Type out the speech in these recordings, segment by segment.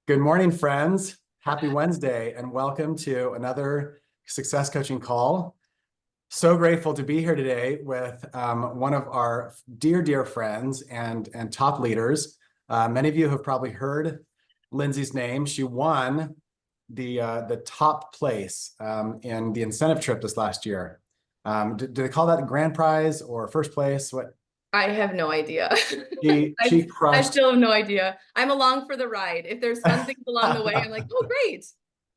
Good morning, friends. Happy Wednesday, and welcome to another success coaching call. So grateful to be here today with one of our dear friends and top leaders. Many of you have probably heard Lindsay's name. She won the top place in the incentive trip this last year. Do they call that the grand prize or first place? What? I have no idea. She I crushed. still have no idea. I'm along for the ride. If there's fun things along the way, I'm like, oh, great.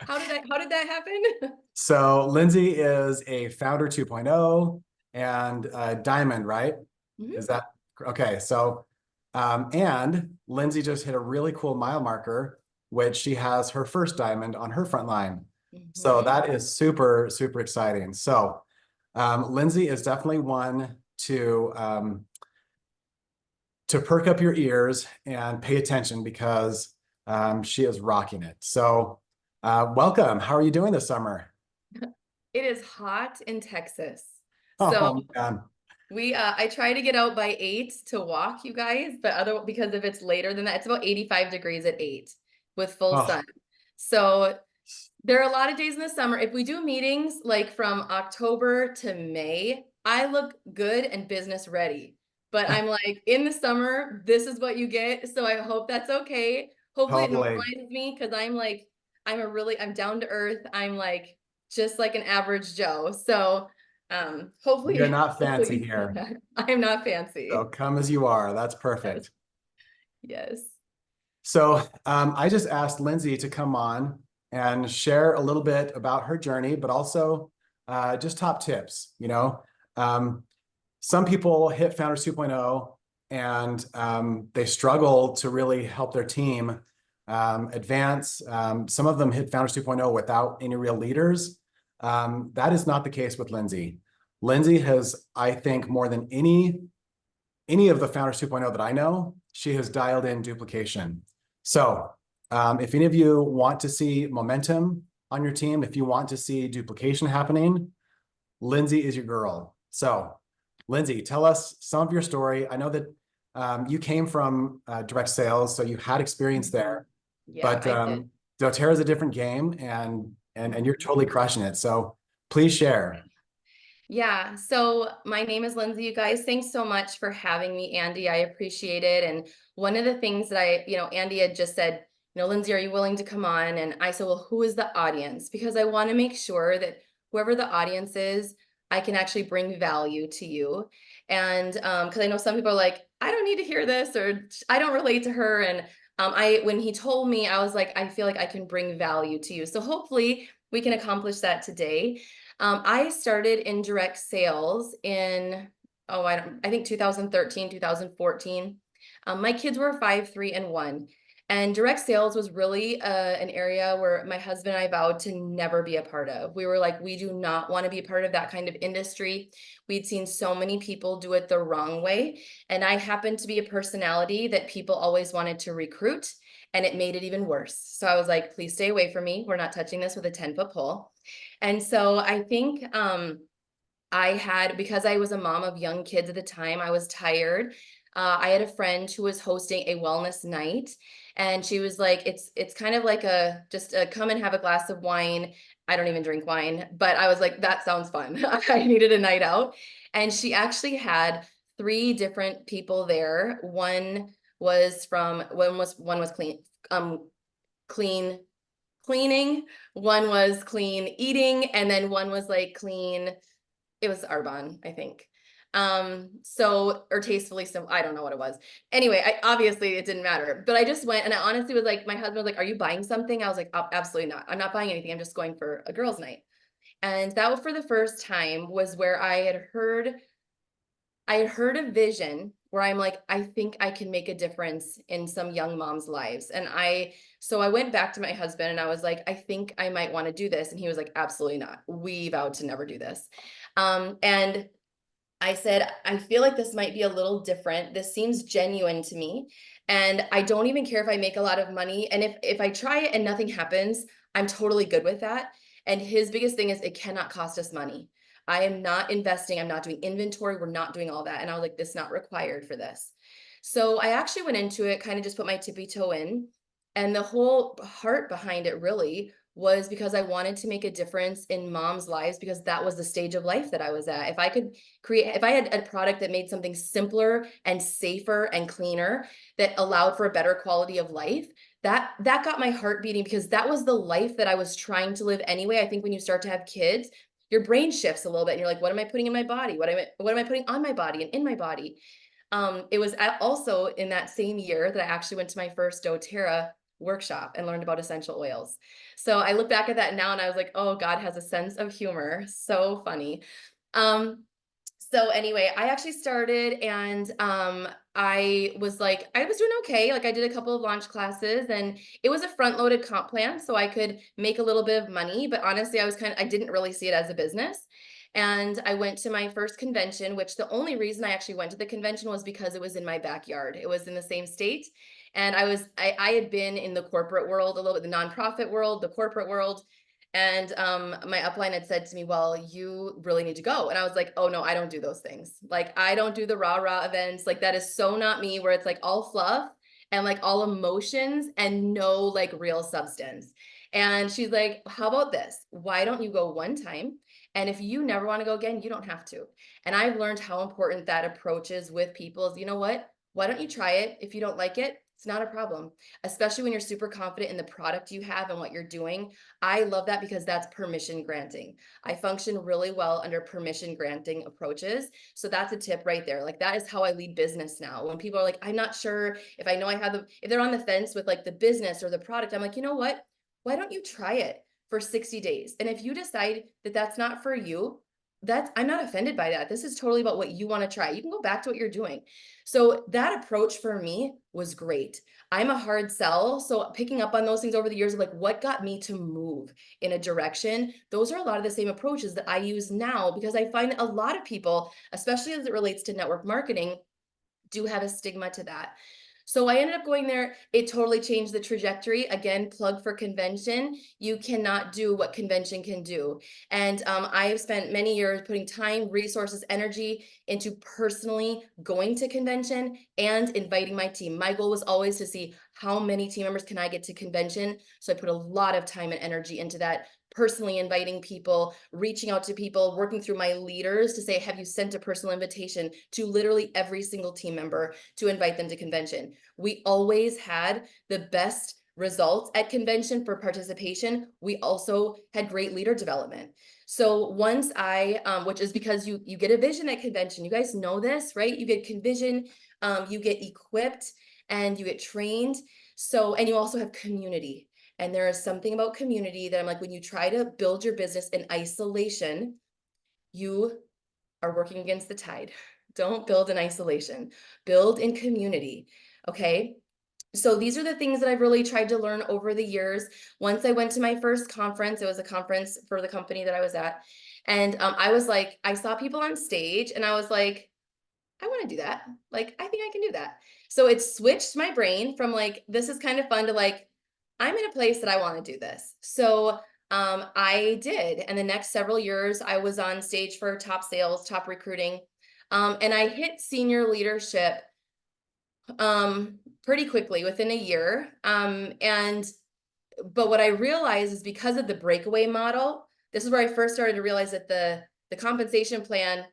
How did that happen? So Lindsay is a founder 2.0 and a diamond, right? Is Mhm. that okay? So, and Lindsay just hit a really cool mile marker, which she has her first diamond on her front line. So Mhm. that is super exciting. So, Lindsay is definitely one to perk up your ears and pay attention because she is rocking it. So, welcome. How are you doing this summer? It is hot in Texas. So Oh man. I try to get out by 8 to walk, you guys, but because if it's later than that, it's about 85 degrees at 8 with full Oh, sun. So there are a lot of days in the summer. If we do meetings like from October to May, I look good and business ready. But I'm like, in the summer, this is what you get. So I hope that's okay. Hopefully it totally. normalizes me because I'm down to earth. I'm like just like an average Joe. So We are hopefully not hopefully fancy you see here. that. I'm not So fancy. come as you are. That's Yes. perfect. Yes. So I just asked Lindsay to come on and share a little bit about her journey, but also just top tips. Um, some people hit Founders 2.0 and they struggle to really help their team advance. Some of them hit Founders 2.0 without any real leaders. That is not the case with Lindsay. Lindsay has, I think, more than any of the Founders 2.0 that I know, she has dialed in duplication. So if any of you want to see momentum on your team, if you want to see duplication happening, Lindsay is your girl. So Lindsay, tell us some of your story. I know that you came from direct sales, so you had experience Mhm. there, Yeah, but I did. doTERRA is a different game and you're Mhm. totally crushing it. So please share. Yeah, so my name is Lindsay, you guys. Thanks so much for having me, Andy. I appreciate it. And one of the things that Andy had just said, Lindsay, are you willing to come on? And I said, well, who is the audience? Because I want to make sure that whoever the audience is, I can actually bring value to you. And because I know some people are like, I don't need to hear this, or I don't relate to her. And when he told me, I was like, I feel like I can bring value to you. So hopefully we can accomplish that today. I started in direct sales in, I think 2013, 2014. My kids were 5, 3, and 1. And direct sales was really an area where my husband and I vowed to never be a part of. We were like, we do not want to be a part of that kind of industry. We'd seen so many people do it the wrong way. And I happened to be a personality that people always wanted to recruit, and it made it even worse. So I was like, please stay away from me. We're not touching this with a 10-foot pole. And so I think because I was a mom of young kids at the time, I was tired. I had a friend who was hosting a wellness night, and she was like, it's kind of like just a come and have a glass of wine. I don't even drink wine, but I was like, that sounds fun. I needed a night out. And she actually had three different people there. One was clean cleaning, one was clean eating, and then one was like clean, it was Arbonne, I think. Or tastefully simple, I don't know what it was. Anyway, obviously it didn't matter, but I just went, and I honestly was like, my husband was like, are you buying something? I was like, oh, absolutely not. I'm not buying anything. I'm just going for a girls' night. And that was for the first time was where I had heard a vision where I'm like, I think I can make a difference in some young moms' lives. So I went back to my husband and I was like, I think I might want to do this. And he was like, absolutely not. We vowed to never do this. And I said, I feel like this might be a little different. This seems genuine to me. And I don't even care if I make a lot of money. And if I try it and nothing happens, I'm totally good with that. And his biggest thing is it cannot cost us money. I am not investing. I'm not doing inventory. We're not doing all that. And I was like, this is not required for this. So I actually went into it, kind of just put my tippy toe in. And the whole heart behind it really was because I wanted to make a difference in moms' lives, because that was the stage of life that I was at. If I could create, if I had a product that made something simpler and safer and cleaner that allowed for a better quality of life, that got my heart beating, because that was the life that I was trying to live anyway. I think when you start to have kids, your brain shifts a little bit and you're like, what am I putting in my body? What am I putting on my body and in my body? It was also in that same year that I actually went to my first doTERRA workshop and learned about essential oils. So I look back at that now and I was like, oh, God has a sense of humor. So funny. So anyway, I actually started, and I was like, I was doing okay. Like, I did a couple of launch classes, and it was a front-loaded comp plan, so I could make a little bit of money. But honestly, I didn't really see it as a business. And I went to my first convention, which the only reason I actually went to the convention was because it was in my backyard. It was in the same state. And I had been in the corporate world a little bit, the nonprofit world, the corporate world. And my upline had said to me, well, you really need to go. And I was like, oh no, I don't do those things. Like, I don't do the rah-rah events. Like, that is so not me, where it's like all fluff and like all emotions and no like real substance. And she's like, how about this? Why don't you go one time? And if you never want to go again, you don't have to. And I've learned how important that approach is with people. Is, you know what? Why don't you try it? If you don't like it, it's not a problem, especially when you're super confident in the product you have and what you're doing. I love that, because that's permission granting. I function really well under permission granting approaches. So that's a tip right there. Like, that is how I lead business now. When people are like, I'm not sure if I know if they're on the fence with like the business or the product, I'm like, you know what? Why don't you try it for 60 days? And if you decide that that's not for you, I'm not offended by that. This is totally about what you want to try. You can go back to what you're doing. So that approach for me was great. I'm a hard sell. So picking up on those things over the years of like, what got me to move in a direction, those are a lot of the same approaches that I use now, because I find a lot of people, especially as it relates to network marketing, do have a stigma to that. So I ended up going there. It totally changed the trajectory. Again, plug for convention. You cannot do what convention can do. And I have spent many years putting time, resources, energy into personally going to convention and inviting my team. My goal was always to see how many team members can I get to convention. So I put a lot of time and energy into that, personally inviting people, reaching out to people, working through my leaders to say, have you sent a personal invitation to literally every single team member to invite them to convention? We always had the best results at convention for participation. We also had great leader development. So once which is because you get a vision at convention. You guys know this, right? You get vision, you get equipped, and you get trained. So, and you also have community. And there is something about community that I'm like, when you try to build your business in isolation, you are working against the tide. Don't build in isolation, build in community. Okay. So these are the things that I've really tried to learn over the years. Once I went to my first conference, it was a conference for the company that I was at. And I was like, I saw people on stage and I was like, I want to do that. Like, I think I can do that. So it switched my brain from like, this is kind of fun, to like, I'm in a place that I want to do this. So I did. And the next several years, I was on stage for top sales, top recruiting. And I hit senior leadership pretty quickly within a year. But what I realized is, because of the breakaway model, this is where I first started to realize that the compensation plan,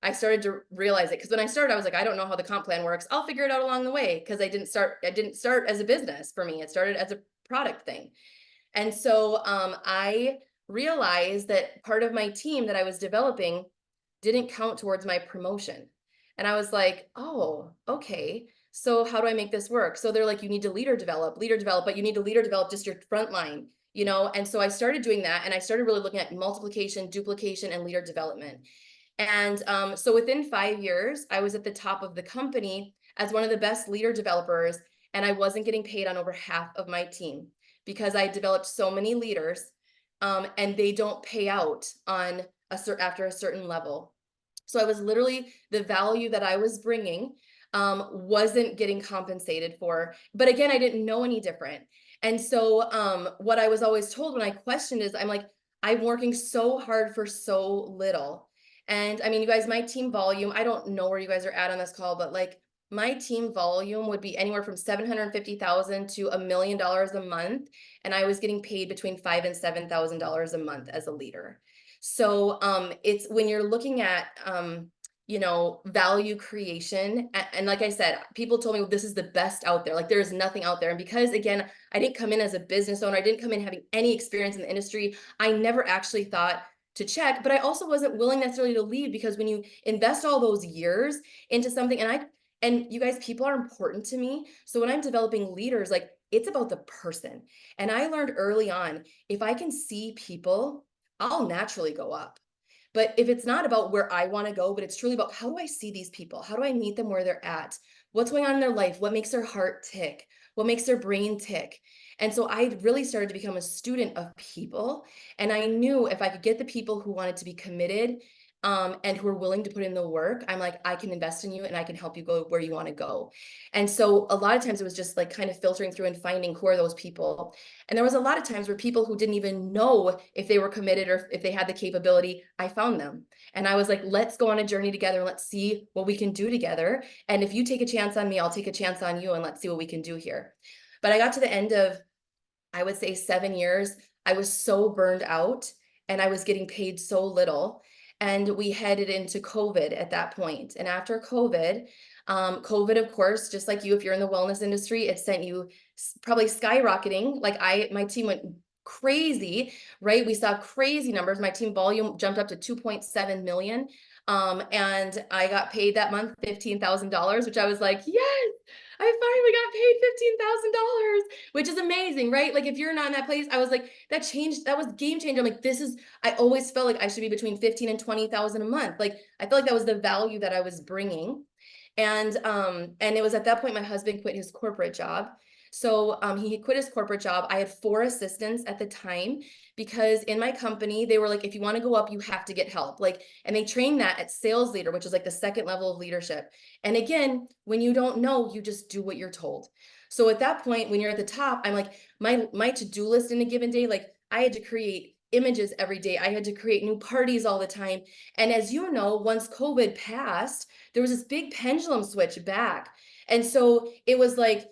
I started to realize it. Because when I started, I was like, I don't know how the comp plan works. I'll figure it out along the way. Because I didn't start as a business for me. It started as a product thing. And so I realized that part of my team that I was developing didn't count towards my promotion. And I was like, oh, okay. So how do I make this work? So they're like, you need to leader develop, but you need to leader develop just your front line, you know? And so I started doing that, and I started really looking at multiplication, duplication, and leader development. And so within 5 years, I was at the top of the company as one of the best leader developers, and I wasn't getting paid on over half of my team, because I developed so many leaders, and they don't pay out on after a certain level. So I was literally, the value that I was bringing wasn't getting compensated for. But again, I didn't know any different. And so what I was always told when I questioned is, I'm like, I'm working so hard for so little. And I mean, you guys, my team volume, I don't know where you guys are at on this call, but like, my team volume would be anywhere from 750,000 to $1 million a month, and I was getting paid between $5,000 and $7,000 a month as a leader. So it's when you're looking at value creation, and like I said, people told me, well, this is the best out there. Like, there's nothing out there. And because, again, I didn't come in as a business owner, I didn't come in having any experience in the industry, I never actually thought to check, but I also wasn't willing necessarily to leave, because when you invest all those years into something, and you guys, people are important to me. So when I'm developing leaders, like, it's about the person. And I learned early on, if I can see people, I'll naturally go up. But if it's not about where I want to go, but it's truly about, how do I see these people? How do I meet them where they're at? What's going on in their life? What makes their heart tick? What makes their brain tick? And so I really started to become a student of people. And I knew if I could get the people who wanted to be committed, and who are willing to put in the work, I'm like, I can invest in you and I can help you go where you want to go. And so a lot of times it was just like kind of filtering through and finding who are those people. And there was a lot of times where people who didn't even know if they were committed or if they had the capability, I found them. And I was like, let's go on a journey together and let's see what we can do together. And if you take a chance on me, I'll take a chance on you, and let's see what we can do here. But I got to the end of, I would say, 7 years. I was so burned out and I was getting paid so little. And we headed into COVID at that point. And after COVID, COVID, of course, just like you, if you're in the wellness industry, it sent you probably skyrocketing. Like, my team went crazy, right? We saw crazy numbers. My team volume jumped up to 2.7 million. And I got paid that month $15,000, which I was like, yes, I finally got paid $15,000, which is amazing, right? Like, if you're not in that place, I was like, that changed, that was game changer. I'm like, I always felt like I should be between 15 and 20,000 a month. Like, I felt like that was the value that I was bringing. And it was at that point my husband quit his corporate job. So he quit his corporate job. I had 4 assistants at the time, because in my company, they were like, if you want to go up, you have to get help. Like, and they train that at sales leader, which is like the second level of leadership. And again, when you don't know, you just do what you're told. So at that point, when you're at the top, I'm like, my to-do list in a given day, like, I had to create images every day. I had to create new parties all the time. And as you know, once COVID passed, there was this big pendulum switch back. And so it was like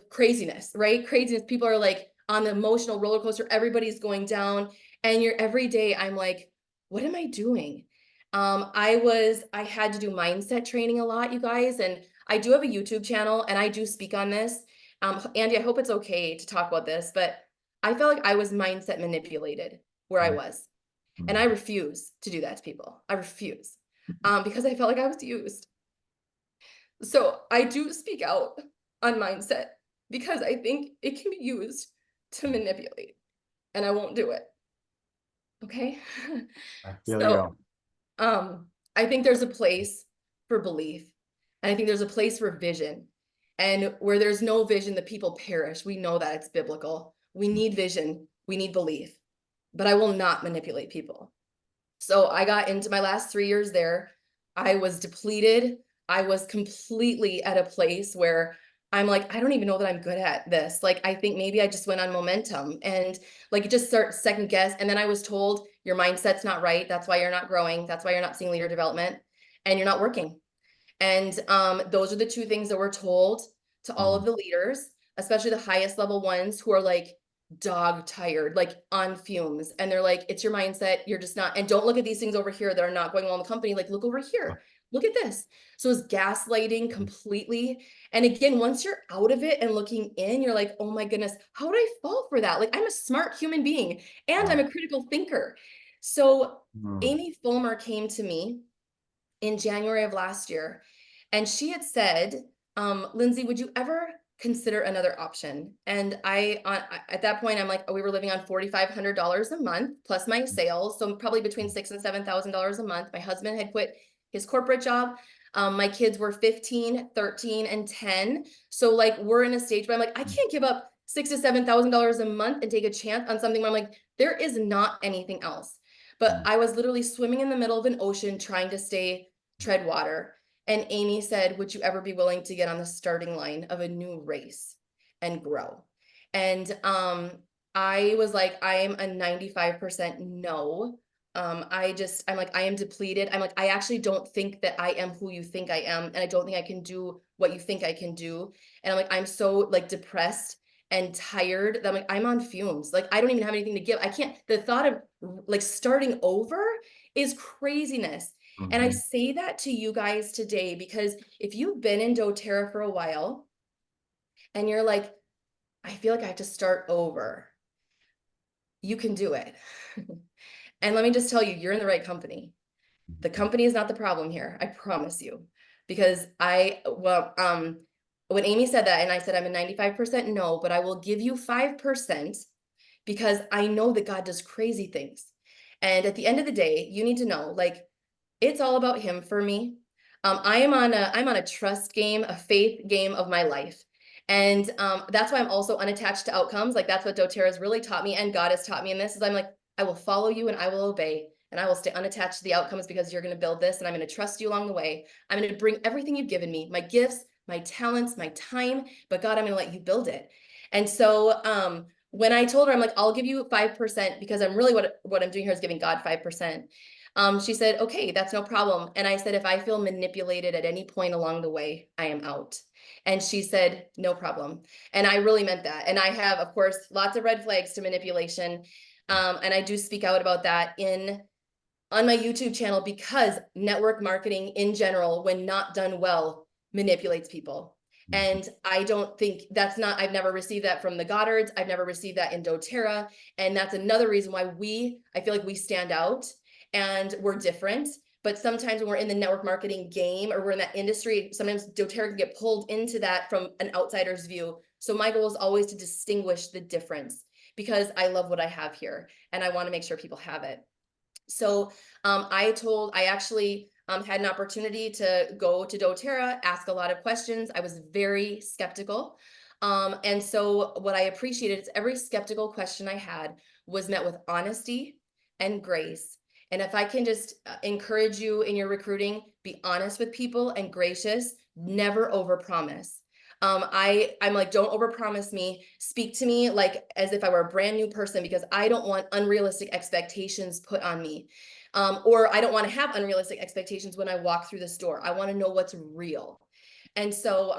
craziness, right? Craziness. People are like on the emotional roller coaster. Everybody's going down. And you're every day, I'm like, what am I doing? I had to do mindset training a lot, you guys. And I do have a YouTube channel and I do speak on this. Andy, I hope it's okay to talk about this, but I felt like I was mindset manipulated where I was. And I refuse to do that to people. I refuse, because I felt like I was used. So I do speak out on mindset, because I think it can be used to manipulate, and I won't do it. Okay. I feel So you. I think there's a place for belief, and I think there's a place for vision. And where there's no vision, the people perish. We know that, it's biblical. We need vision, we need belief, but I will not manipulate people. So I got into my last 3 years there. I was depleted. I was completely at a place where I'm like, I don't even know that I'm good at this. Like, I think maybe I just went on momentum, and like, just start second guess. And then I was told, your mindset's not right. That's why you're not growing. That's why you're not seeing leader development, and you're not working. And those are the 2 things that we're told to all of the leaders, especially the highest level ones, who are like dog tired, like on fumes. And they're like, it's your mindset. You're just not, and don't look at these things over here that are not going well in the company. Like, look over here. Look at this. So it's gaslighting completely. And again, once you're out of it and looking in, you're like, oh my goodness, how did I fall for that? Like, I'm a smart human being and I'm a critical thinker. So Amy Fulmer came to me in January of last year, and she had said, Lindsay, would you ever consider another option? And at that point, I'm like, we were living on $4,500 a month plus my sales. So probably between $6,000 and $7,000 a month. My husband had quit his corporate job. My kids were 15, 13, and 10. So like, we're in a stage where I'm like, I can't give up $6,000 to $7,000 a month and take a chance on something where I'm like, there is not anything else. But I was literally swimming in the middle of an ocean trying to tread water. And Amy said, would you ever be willing to get on the starting line of a new race and grow? And I was like, I am a 95% no. I'm like, I am depleted. I'm like, I actually don't think that I am who you think I am. And I don't think I can do what you think I can do. And I'm like, I'm so like depressed and tired that I'm like, I'm on fumes. Like, I don't even have anything to give. I can't, the thought of like starting over is craziness. And I Mhm. say that to you guys today because if you've been in doTERRA for a while and you're like, I feel like I have to start over, you can do it. And let me just tell you, you're in the right company. The company is not the problem here. I promise you. Because when Amy said that, and I said, I'm a 95% no, but I will give you 5% because I know that God does crazy things. And at the end of the day, you need to know, like, it's all about him for me. I'm on a trust game, a faith game of my life. And that's why I'm also unattached to outcomes. Like that's what doTERRA has really taught me, and God has taught me in this, is I'm like, I will follow you and I will obey. And I will stay unattached to the outcomes because you're going to build this and I'm going to trust you along the way. I'm going to bring everything you've given me, my gifts, my talents, my time, but God, I'm going to let you build it. And so when I told her, I'm like, I'll give you 5% because I'm really what I'm doing here is giving God 5%. She said, okay, that's no problem. And I said, if I feel manipulated at any point along the way, I am out. And she said, no problem. And I really meant that. And I have, of course, lots of red flags to manipulation. And I do speak out about that on my YouTube channel because network marketing in general, when not done well, manipulates people. And I don't think I've never received that from the Goddards. I've never received that in doTERRA. And that's another reason why I feel like we stand out and we're different. But sometimes when we're in the network marketing game or we're in that industry, sometimes doTERRA can get pulled into that from an outsider's view. So my goal is always to distinguish the difference because I love what I have here and I want to make sure people have it. So I actually had an opportunity to go to doTERRA, ask a lot of questions. I was very skeptical. And so what I appreciated is every skeptical question I had was met with honesty and grace. And if I can just encourage you in your recruiting, be honest with people and gracious, never overpromise. I'm like, don't overpromise me. Speak to me like as if I were a brand new person because I don't want unrealistic expectations put on me. Or I don't want to have unrealistic expectations when I walk through the store. I want to know what's real. And so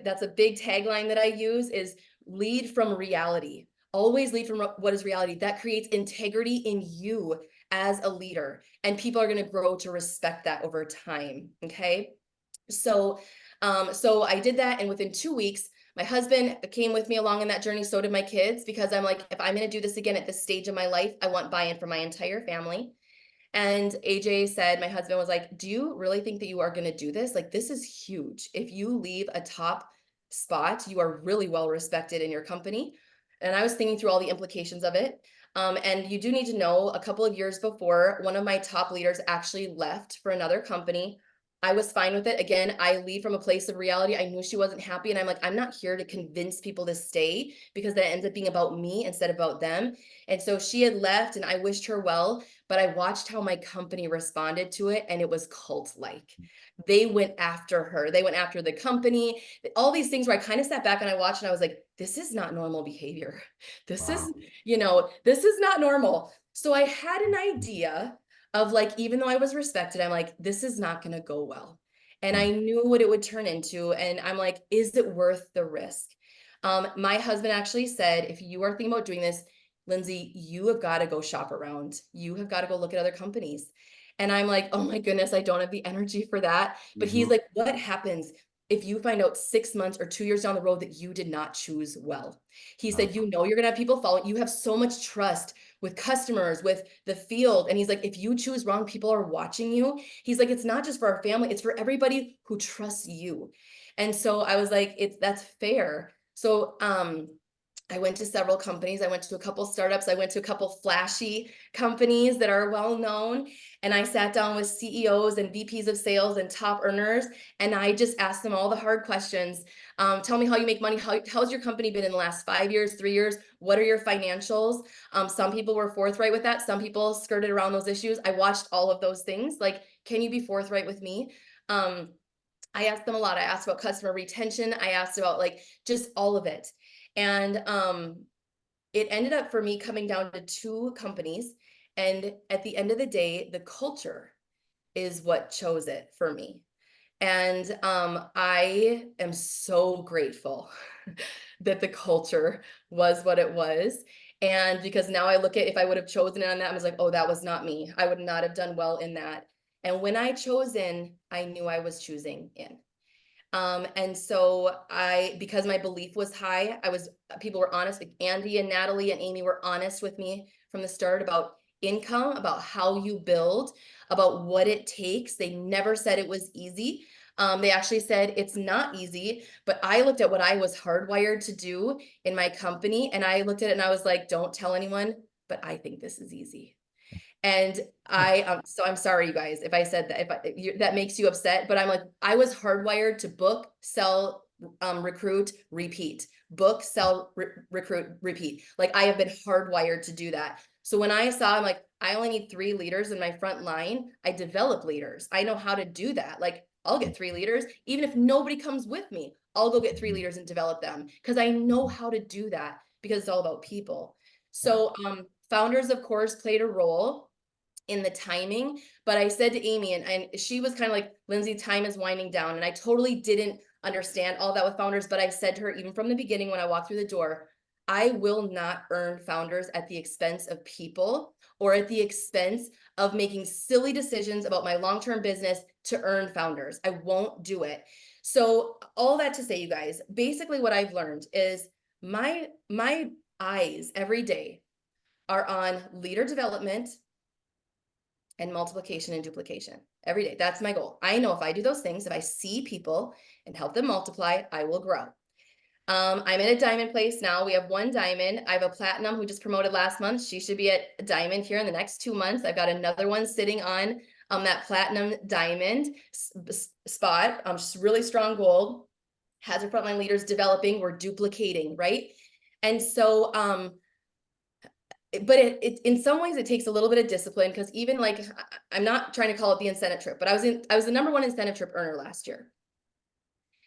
that's a big tagline that I use is lead from reality. Always lead from what is reality. That creates integrity in you as a leader. And people are going to grow to respect that over time. Okay. So I did that, and within 2 weeks, my husband came with me along in that journey. So did my kids, because I'm like, if I'm going to do this again at this stage of my life, I want buy-in from my entire family. And AJ said, my husband was like, do you really think that you are going to do this? Like, this is huge. If you leave a top spot, you are really well respected in your company. And I was thinking through all the implications of it. And you do need to know, a couple of years before, one of my top leaders actually left for another company. I was fine with it. Again, I leave from a place of reality. I knew she wasn't happy. And I'm like, I'm not here to convince people to stay because that ends up being about me instead of about them. And so she had left and I wished her well, but I watched how my company responded to it and it was cult-like. They went after her. They went after the company, all these things where I kind of sat back and I watched and I was like, this is not normal behavior. This Wow. is, this is not normal. So I had an idea of like, even though I was respected, I'm like, this is not going to go well. And I knew what it would turn into. And I'm like, is it worth the risk? My husband actually said, if you are thinking about doing this, Lindsay, you have got to go shop around. You have got to go look at other companies. And I'm like, oh my goodness, I don't have the energy for that. But he's Mhm. like, what happens if you find out 6 months or 2 years down the road that you did not choose well? He Wow. said, you're going to have people following. You have so much trust with customers, with the field. And he's like, if you choose wrong, people are watching you. He's like, it's not just for our family, it's for everybody who trusts you. And so I was like, that's fair. So I went to several companies. I went to a couple startups. I went to a couple flashy companies that are well known. And I sat down with CEOs and VPs of sales and top earners. And I just asked them all the hard questions. Tell me how you make money. How's your company been in the last 5 years, 3 years? What are your financials? Some people were forthright with that. Some people skirted around those issues. I watched all of those things. Like, can you be forthright with me? I asked them a lot. I asked about customer retention. I asked about like just all of it. And it ended up for me coming down to two companies. And at the end of the day, the culture is what chose it for me. And I am so grateful that the culture was what it was. And because now I look at, if I would have chosen it on that, I was like, oh, that was not me. I would not have done well in that. And when I chose in, I knew I was choosing in. And so because my belief was high, people were honest, like Andy and Natalie and Amy were honest with me from the start about income, about how you build, about what it takes. They never said it was easy. They actually said it's not easy, but I looked at what I was hardwired to do in my company, and I looked at it and I was like, don't tell anyone, but I think this is easy. And so I'm sorry, you guys, if I said that, that makes you upset, but I'm like, I was hardwired to book, sell, recruit, repeat, book, sell, recruit, repeat. Like I have been hardwired to do that. So when I saw, I'm like, I only need 3 leaders in my front line. I develop leaders. I know how to do that. Like I'll get 3 leaders, even if nobody comes with me, I'll go get 3 leaders and develop them because I know how to do that because it's all about people. So, founders, of course, played a role in the timing, but I said to Amy, and she was kind of like, Lindsay, time is winding down. And I totally didn't understand all that with founders, but I said to her, even from the beginning, when I walked through the door, I will not earn founders at the expense of people or at the expense of making silly decisions about my long-term business to earn founders. I won't do it. So all that to say, you guys, basically what I've learned is my eyes every day are on leader development and multiplication and duplication every day. That's my goal. I know if I do those things, if I see people and help them multiply, I will grow. I'm in a diamond place now. We have 1 diamond. I have a platinum who just promoted last month. She should be at a diamond here in the next 2 months. I've got another one sitting on that platinum diamond spot. Just really strong gold. Has her frontline leaders developing. We're duplicating, right? And so but it in some ways it takes a little bit of discipline because even like I'm not trying to call it the incentive trip, but I was the #1 incentive trip earner last year.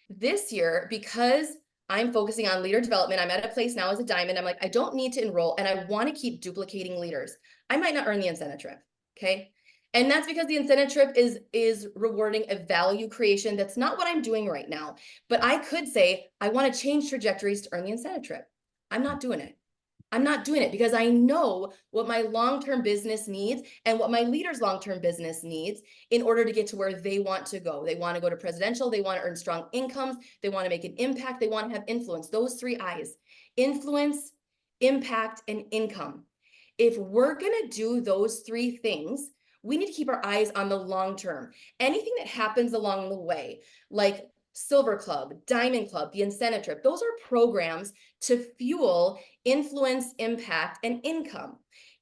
This year, because I'm focusing on leader development, I'm at a place now as a diamond. I'm like, I don't need to enroll and I want to keep duplicating leaders. I might not earn the incentive trip. Okay. And that's because the incentive trip is rewarding a value creation. That's not what I'm doing right now. But I could say, I want to change trajectories to earn the incentive trip. I'm not doing it. I'm not doing it because I know what my long-term business needs and what my leaders' long-term business needs in order to get to where they want to go. They want to go to presidential. They want to earn strong incomes. They want to make an impact. They want to have influence. Those 3 I's: influence, impact, and income. If we're going to do those 3 things, we need to keep our eyes on the long term. Anything that happens along the way, like Silver Club, Diamond Club, the incentive trip, those are programs to fuel influence, impact, and income.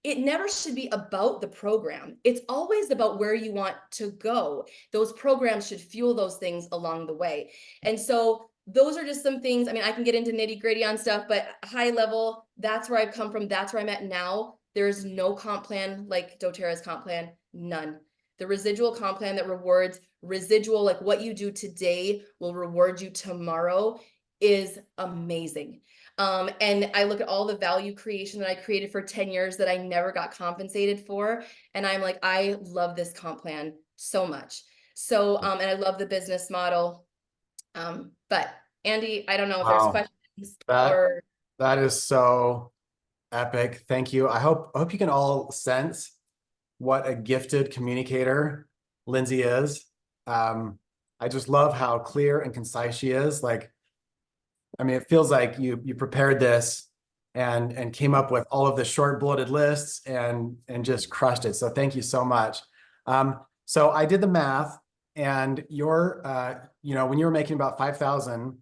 It never should be about the program. It's always about where you want to go. Those programs should fuel those things along the way. And so those are just some things. I mean, I can get into nitty gritty on stuff, but high level, that's where I've come from. That's where I'm at now. There's no comp plan like doTERRA's comp plan, none. The residual comp plan that rewards residual, like what you do today will reward you tomorrow, is amazing. And I look at all the value creation that I created for 10 years that I never got compensated for. And I'm like, I love this comp plan so much. So, and I love the business model. But Andy, I don't know if there's Wow. questions That or. that is so epic. Thank you. I hope you can all sense what a gifted communicator Lindsay is. I just love how clear and concise she is. Like, I mean, it feels like you prepared this and came up with all of the short bulleted lists and just crushed it. So thank you so much. So I did the math, and when you were making about 5,000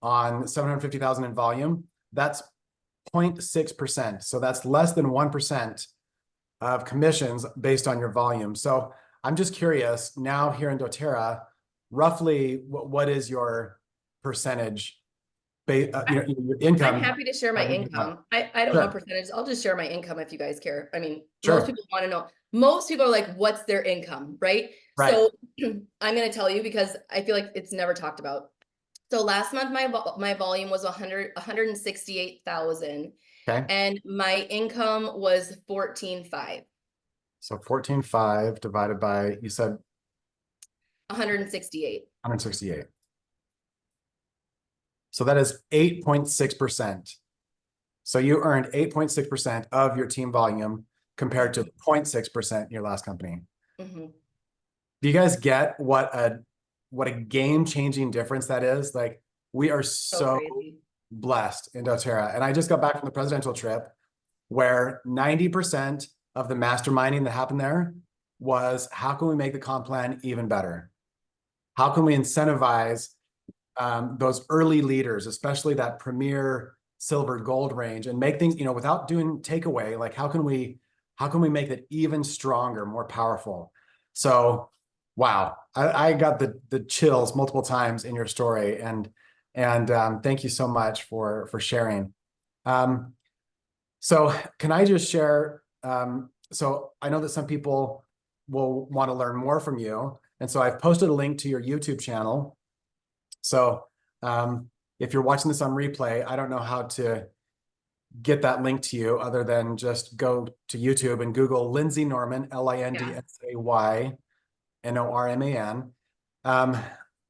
on 750,000 in volume, that's 0.6%. So that's less than 1% of commissions based on your volume. So I'm just curious now here in doTERRA, roughly what is your percentage? Your income. I'm happy to share my income. I don't know percentages. I'll just share my income if you guys care. I mean, most people want to know. Most people are like, what's their income, right? So I'm going to tell you because I feel like it's never talked about. So last month, my volume was 168,000. Okay. And my income was 14.5. So 14.5 divided by, you said 168. 168. So that is 8.6%. So you earned 8.6% of your team volume compared to 0.6% in your last company. Mhm. Do you guys get what a game-changing difference that is? Like, we are So so crazy. blessed in doTERRA. And I just got back from the presidential trip where 90% of the masterminding that happened there was, how can we make the comp plan even better? How can we incentivize those early leaders, especially that premier silver gold range, and make things, without doing takeaway, like how can we make that even stronger, more powerful? So wow, I got the chills multiple times in your story, and thank you so much for sharing. So can I just share, so I know that some people will want to learn more from you, and so I've posted a link to your YouTube channel. So if you're watching this on replay, I don't know how to get that link to you other than just go to YouTube and Google Lindsay Norman, LINDSAY NORMAN.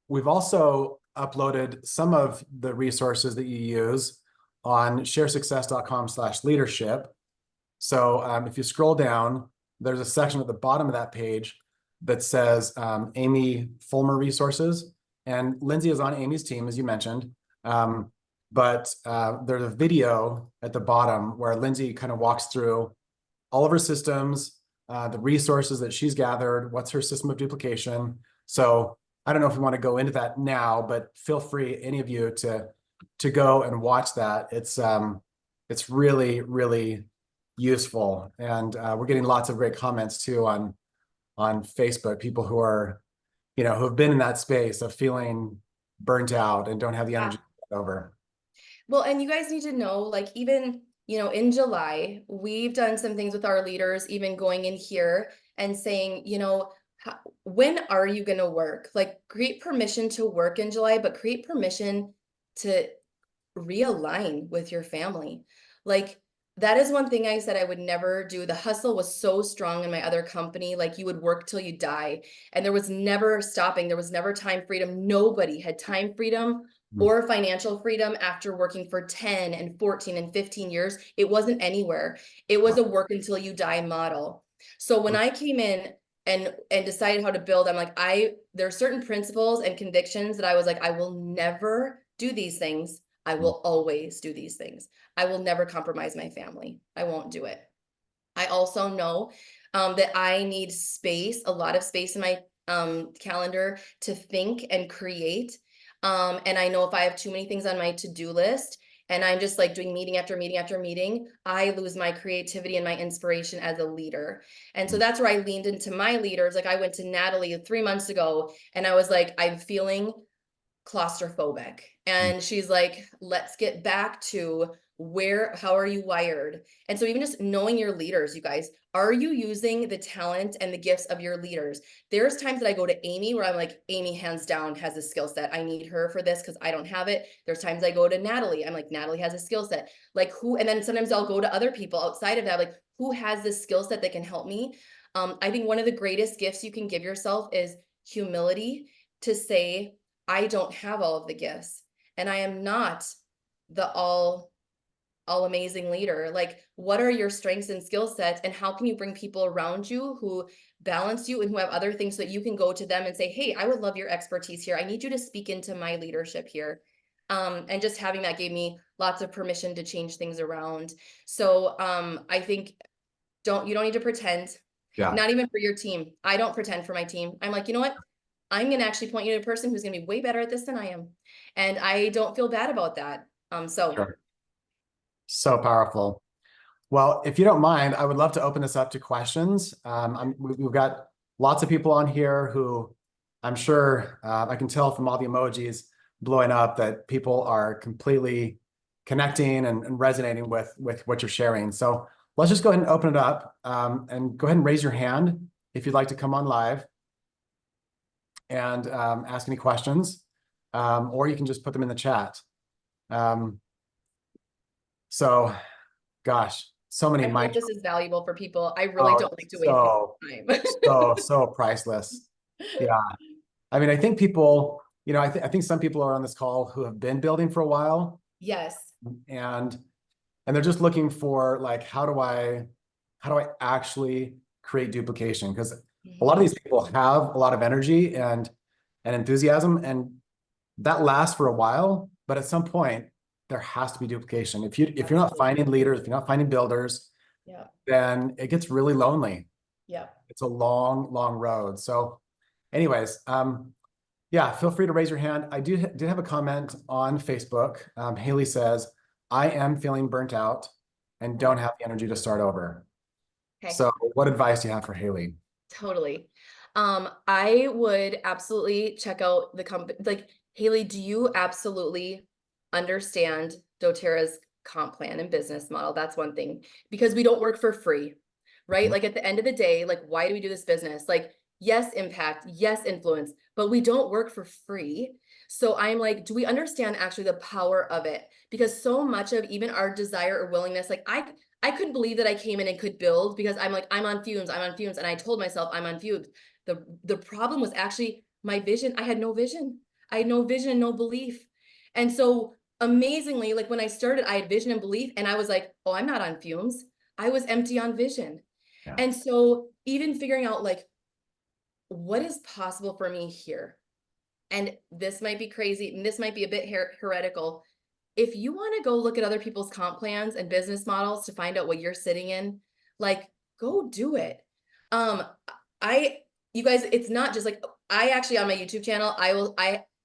We've also uploaded some of the resources that you use on sharesuccess.com/leadership. So if you scroll down, there's a section at the bottom of that page that says Amy Fulmer resources. And Lindsay is on Amy's team, as you mentioned. But there's a video at the bottom where Lindsay kind of walks through all of her systems, the resources that she's gathered, what's her system of duplication. So I don't know if we want to go into that now, but feel free, any of you, to go and watch that. It's really, really useful. And we're getting lots of great comments too on Facebook, people who are, who have been in that space of feeling burnt out and don't have the energy to get over. Well, and you guys need to know, like, even, in July, we've done some things with our leaders, even going in here and saying, when are you going to work? Like, create permission to work in July, but create permission to realign with your family. Like, that is one thing I said I would never do. The hustle was so strong in my other company. Like, you would work till you die, and there was never stopping. There was never time freedom. Nobody had time freedom or financial freedom after working for 10 and 14 and 15 years. It wasn't anywhere. It was a work until you die model. So when I came in and decided how to build, I'm like, there are certain principles and convictions that I was like, I will never do these things. I will always do these things. I will never compromise my family. I won't do it. I also know that I need space, a lot of space in my calendar to think and create. And I know if I have too many things on my to-do list and I'm just like doing meeting after meeting after meeting, I lose my creativity and my inspiration as a leader. And so that's where I leaned into my leaders. Like, I went to Natalie 3 months ago and I was like, I'm feeling claustrophobic. And she's like, let's get back to how are you wired? And so even just knowing your leaders, you guys, are you using the talent and the gifts of your leaders? There's times that I go to Amy where I'm like, Amy hands down has a skill set. I need her for this because I don't have it. There's times I go to Natalie. I'm like, Natalie has a skill set. Like, who? And then sometimes I'll go to other people outside of that, like, who has this skill set that can help me? I think one of the greatest gifts you can give yourself is humility, to say, I don't have all of the gifts, and I am not the all amazing leader. Like, what are your strengths and skill sets, and how can you bring people around you who balance you and who have other things so that you can go to them and say, hey, I would love your expertise here. I need you to speak into my leadership here. And just having that gave me lots of permission to change things around. So I think you don't need to pretend. Yeah, Not even for your team. I don't pretend for my team. I'm like, you know what? I'm going to actually point you to a person who's going to be way better at this than I am. And I don't feel bad about that. So sure. So powerful. Well, if you don't mind, I would love to open this up to questions. We've got lots of people on here who I'm sure I can tell from all the emojis blowing up that people are completely connecting and resonating with what you're sharing. So let's just go ahead and open it up and go ahead and raise your hand if you'd like to come on live and ask any questions, or you can just put them in the chat. So, gosh. so many I hope mind. this is valuable for people. I really Oh, don't like to waste so, people's so priceless. time. Yeah. I mean, I think people, I think some people are on this call who have been building for a while, Yes. and they're just looking for like, how do I actually create duplication? Because a lot of Mhm. these people have a lot of energy and enthusiasm, and that lasts for a while, but at some point there has to be duplication. If you're not Absolutely. finding leaders, if you're not finding builders, Yeah. then it gets really lonely. Yeah. It's a long, long road. So anyways, yeah, feel free to raise your hand. I did have a comment on Facebook. Haley says, I am feeling burnt out and don't have the energy to start over. Okay. So what advice do you have for Haley? Totally. I would absolutely check out the company. Like, Haley, do you absolutely understand doTERRA's comp plan and business model? That's one thing, because we don't work for free, right? Mhm. Like at the end of the day, like, why do we do this business? Like, yes, impact, yes, influence, but we don't work for free. So I'm like, do we understand actually the power of it? Because so much of even our desire or willingness, like I couldn't believe that I came in and could build because I'm like, I'm on fumes, I'm on fumes. And I told myself I'm on fumes. The problem was actually my vision. I had no vision. I had no vision and no belief. And so amazingly, like when I started, I had vision and belief, and I was like, oh, I'm not on fumes. I was empty on vision. Yeah. And so even figuring out like what is possible for me here. And this might be crazy, and this might be a bit heretical. If you want to go look at other people's comp plans and business models to find out what you're sitting in, like go do it. Um, I you guys, it's not just like I actually on my YouTube channel,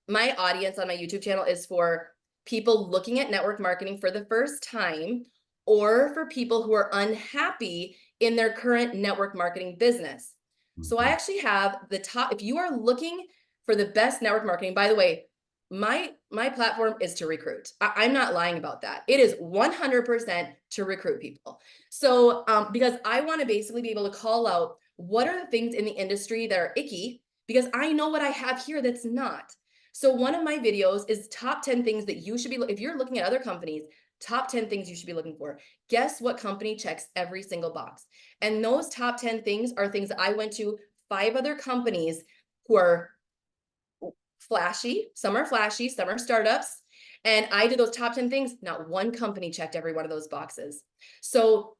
my audience on my YouTube channel is for people looking at network marketing for the first time or for people who are unhappy in their current network marketing business. So I Mhm. actually have the top, if you are looking for the best network marketing, by the way, my platform is to recruit. I'm not lying about that. It is 100% to recruit people. So because I want to basically be able to call out what are the things in the industry that are icky, because I know what I have here that's not. So one of my videos is top 10 things that you should be, if you're looking at other companies, top 10 things you should be looking for. Guess what company checks every single box? And those top 10 things are things that I went to 5 other companies who are flashy, some are startups. And I did those top 10 things. Not one company checked every one of those boxes. So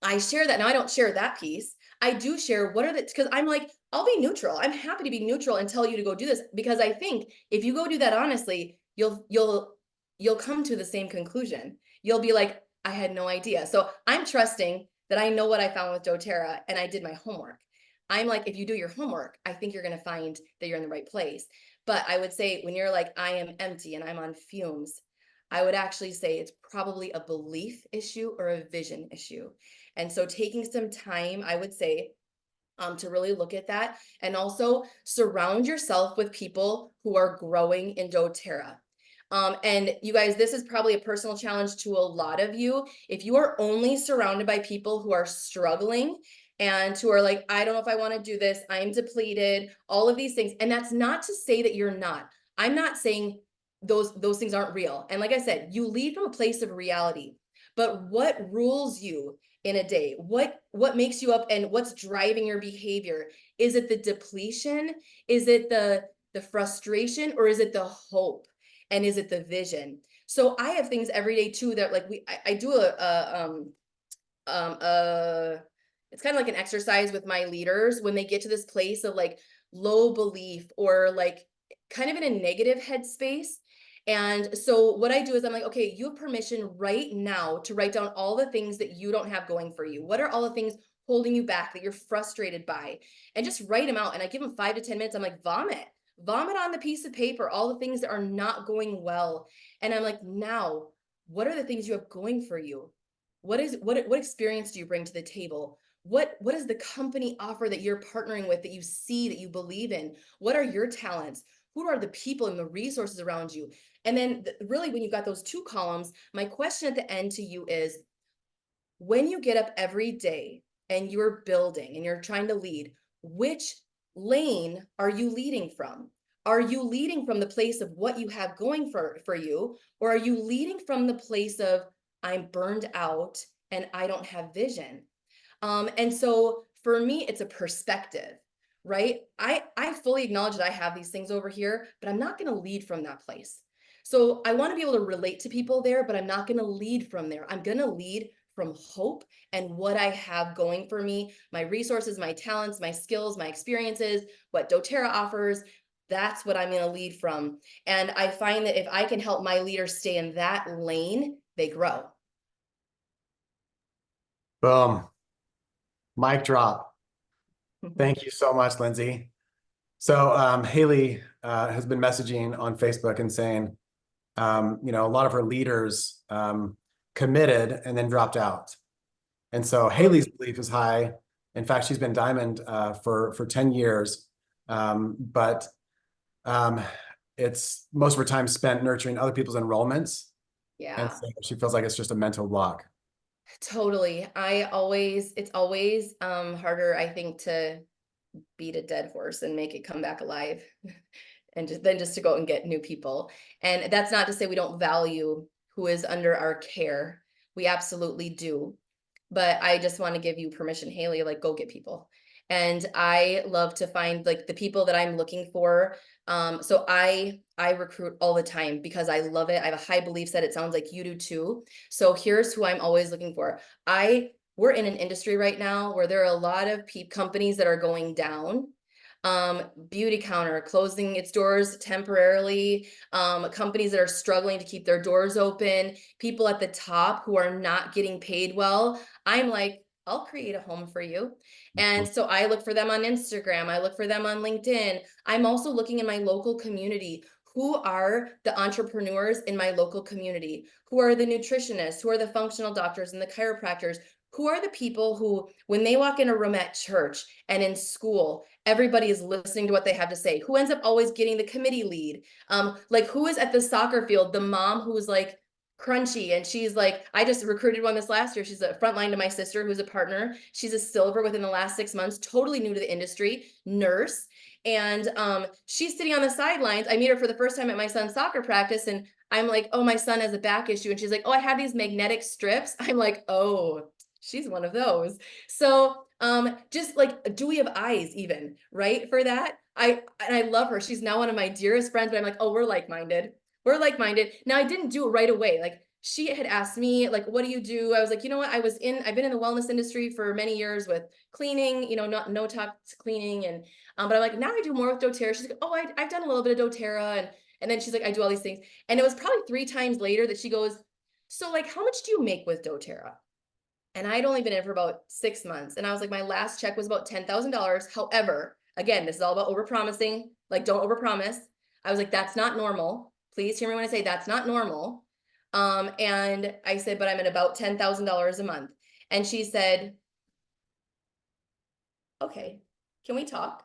I share that. Now I don't share that piece. I do share what are the, because I'm like, I'll be neutral. I'm happy to be neutral and tell you to go do this, because I think if you go do that honestly, you'll come to the same conclusion. You'll be like, I had no idea. So I'm trusting that I know what I found with doTERRA and I did my homework. I'm like, if you do your homework, I think you're going to find that you're in the right place. But I would say when you're like, I am empty and I'm on fumes, I would actually say it's probably a belief issue or a vision issue. And so taking some time, I would say, to really look at that, and also surround yourself with people who are growing in doTERRA. And you guys, this is probably a personal challenge to a lot of you. If you are only surrounded by people who are struggling and who are like, I don't know if I want to do this, I'm depleted, all of these things. And that's not to say that you're not. I'm not saying those things aren't real. And like I said, you lead from a place of reality. But what rules you in a day? What makes you up and what's driving your behavior? Is it the depletion? Is it the frustration, or is it the hope? And is it the vision? So I have things every day too that like I do a it's kind of like an exercise with my leaders when they get to this place of like low belief or like kind of in a negative headspace. And so what I do is I'm like, okay, you have permission right now to write down all the things that you don't have going for you. What are all the things holding you back that you're frustrated by? And just write them out. And I give them 5 to 10 minutes. I'm like, vomit on the piece of paper, all the things that are not going well. And I'm like, now, what are the things you have going for you? What experience do you bring to the table? What does the company offer that you're partnering with, that you see, that you believe in? What are your talents? Who are the people and the resources around you? And then really when you've got those 2 columns, my question at the end to you is, when you get up every day and you're building and you're trying to lead, which lane are you leading from? Are you leading from the place of what you have going for you? Or are you leading from the place of, I'm burned out and I don't have vision. And so for me, it's a perspective, right? I fully acknowledge that I have these things over here, but I'm not going to lead from that place. So I want to be able to relate to people there, but I'm not going to lead from there. I'm going to lead from hope and what I have going for me, my resources, my talents, my skills, my experiences, what doTERRA offers. That's what I'm going to lead from. And I find that if I can help my leaders stay in that lane, they grow. Boom. Mic drop. Thank you so much, Lindsay. So Haley has been messaging on Facebook and saying, you know, a lot of her leaders committed and then dropped out. And so Haley's belief is high. In fact, she's been Diamond for 10 years. But it's most of her time spent nurturing other people's enrollments. And Yeah. so she feels like it's just a mental block. Totally. It's always harder, I think, to beat a dead horse and make it come back alive and just to go and get new people. And that's not to say we don't value who is under our care. We absolutely do. But I just want to give you permission, Haley, like go get people. And I love to find like the people that I'm looking for. So I recruit all the time because I love it. I have a high belief set. It sounds like you do too. So here's who I'm always looking for. We're in an industry right now where there are a lot of companies that are going down. Beauty counter closing its doors temporarily, companies that are struggling to keep their doors open, people at the top who are not getting paid well. I'm like, I'll create a home for you. And so I look for them on Instagram. I look for them on LinkedIn. I'm also looking in my local community. Who are the entrepreneurs in my local community? Who are the nutritionists? Who are the functional doctors and the chiropractors? Who are the people who, when they walk in a room at church and in school, everybody is listening to what they have to say? Who ends up always getting the committee lead? Like who is at the soccer field, the mom who's like crunchy and she's like, I just recruited one this last year. She's a front line to my sister who's a partner. She's a silver within the last 6 months, totally new to the industry, nurse. And she's sitting on the sidelines. I meet her for the first time at my son's soccer practice and I'm like, oh, my son has a back issue. And she's like, oh, I have these magnetic strips. I'm like, oh, she's one of those. So just like, do we have eyes even, right? For that. I love her. She's now one of my dearest friends, but I'm like, oh, we're like-minded. We're like-minded. Now I didn't do it right away. Like she had asked me, like, what do you do? I was like, you know what? I've been in the wellness industry for many years with cleaning, you know, no tox cleaning. And, but I'm like, now I do more with doTERRA. She's like, oh, I've done a little bit of doTERRA. And then she's like, I do all these things. And it was probably 3 times later that she goes, so like, how much do you make with doTERRA? And I'd only been in for about 6 months. And I was like, my last check was about $10,000. However, again, this is all about overpromising. Like, don't overpromise. I was like, that's not normal. Please hear me when I say that's not normal. And I said, but I'm at about $10,000 a month. And she said, okay, can we talk?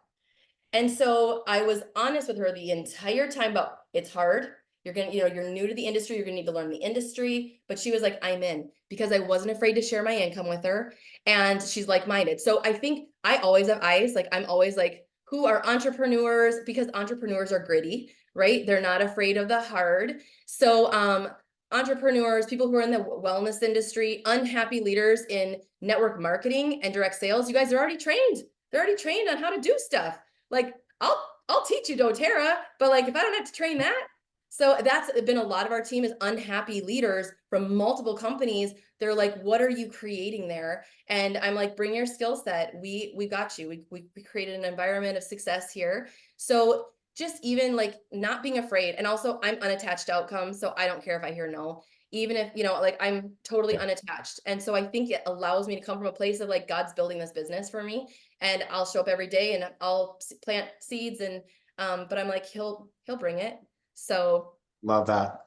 And so I was honest with her the entire time about it's hard. You're gonna, you're new to the industry. You're gonna need to learn the industry. But she was like, I'm in because I wasn't afraid to share my income with her. And she's like-minded. So I think I always have eyes. Like I'm always like, who are entrepreneurs? Because entrepreneurs are gritty, right? They're not afraid of the hard. So entrepreneurs, people who are in the wellness industry, unhappy leaders in network marketing and direct sales, you guys are already trained. They're already trained on how to do stuff. Like I'll teach you doTERRA, but like if I don't have to train that. So that's been a lot of our team is unhappy leaders from multiple companies. They're like, what are you creating there? And I'm like, bring your skill set. We got you. We created an environment of success here. So just even like not being afraid. And also I'm unattached to outcomes. So I don't care if I hear no, even if, like I'm totally unattached. And so I think it allows me to come from a place of like, God's building this business for me and I'll show up every day and I'll plant seeds and, but I'm like, he'll bring it. So Love that.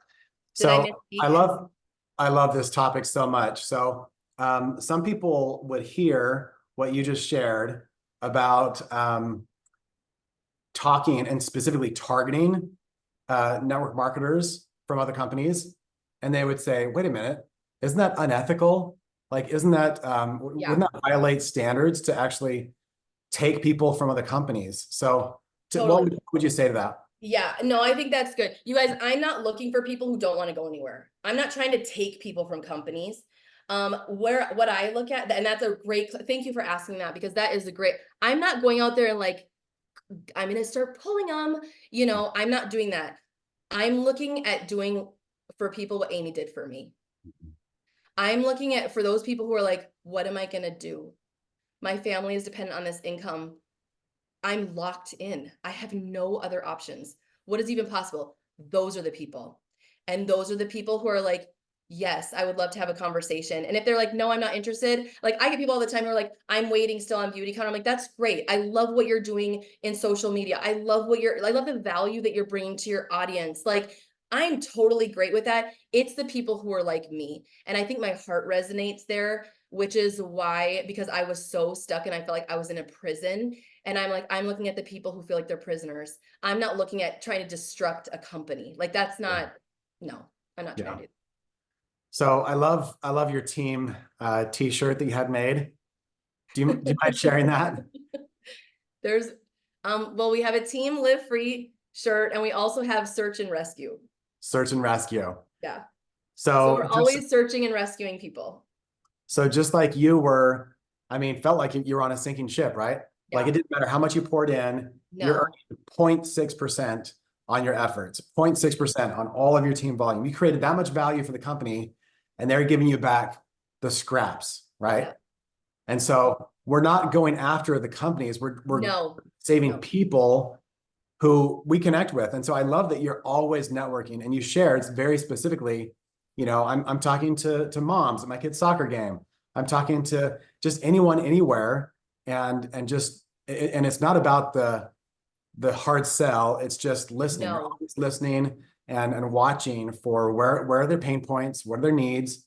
did I So misspeak? I love this topic so much. So some people would hear what you just shared about talking and specifically targeting network marketers from other companies. And they would say, wait a minute, isn't that unethical? Like, isn't that, wouldn't that violate standards to actually take people from other companies? So Totally. what would you say to that? Yeah, no, I think that's good. You guys, I'm not looking for people who don't want to go anywhere. I'm not trying to take people from companies. What I look at, and that's a great, thank you for asking that, because that is a great, I'm not going out there and like, I'm going to start pulling them, I'm not doing that. I'm looking at doing for people what Amy did for me. I'm looking at for those people who are like, what am I going to do? My family is dependent on this income. I'm locked in. I have no other options. What is even possible? Those are the people. And those are the people who are like, yes, I would love to have a conversation. And if they're like, no, I'm not interested. Like I get people all the time who are like, I'm waiting still on Beauty Con. I'm like, that's great. I love what you're doing in social media. I love the value that you're bringing to your audience. Like I'm totally great with that. It's the people who are like me. And I think my heart resonates there, which is why, because I was so stuck and I felt like I was in a prison. And I'm like, I'm looking at the people who feel like they're prisoners. I'm not looking at trying to destruct a company. Like that's not, no, I'm not trying to do that. So I love your team t-shirt that you had made. Do you mind sharing that? There's, well, we have a team live free shirt and we also have search and rescue. Search and rescue. Yeah. So we're always searching and rescuing people. So just like you were, I mean, felt like you were on a sinking ship, right? Yeah. Like it didn't matter how much you poured in, you're earning 0.6% on your efforts, 0.6% on all of your team volume. You created that much value for the company and they're giving you back the scraps, right? Yeah. And so we're not going after the companies, we're saving people who we connect with. And so I love that you're always networking and you shared very specifically, I'm talking to moms at my kid's soccer game. I'm talking to just anyone, anywhere. And it's not about the hard sell. It's just listening. You're always listening and watching for where are their pain points? What are their needs?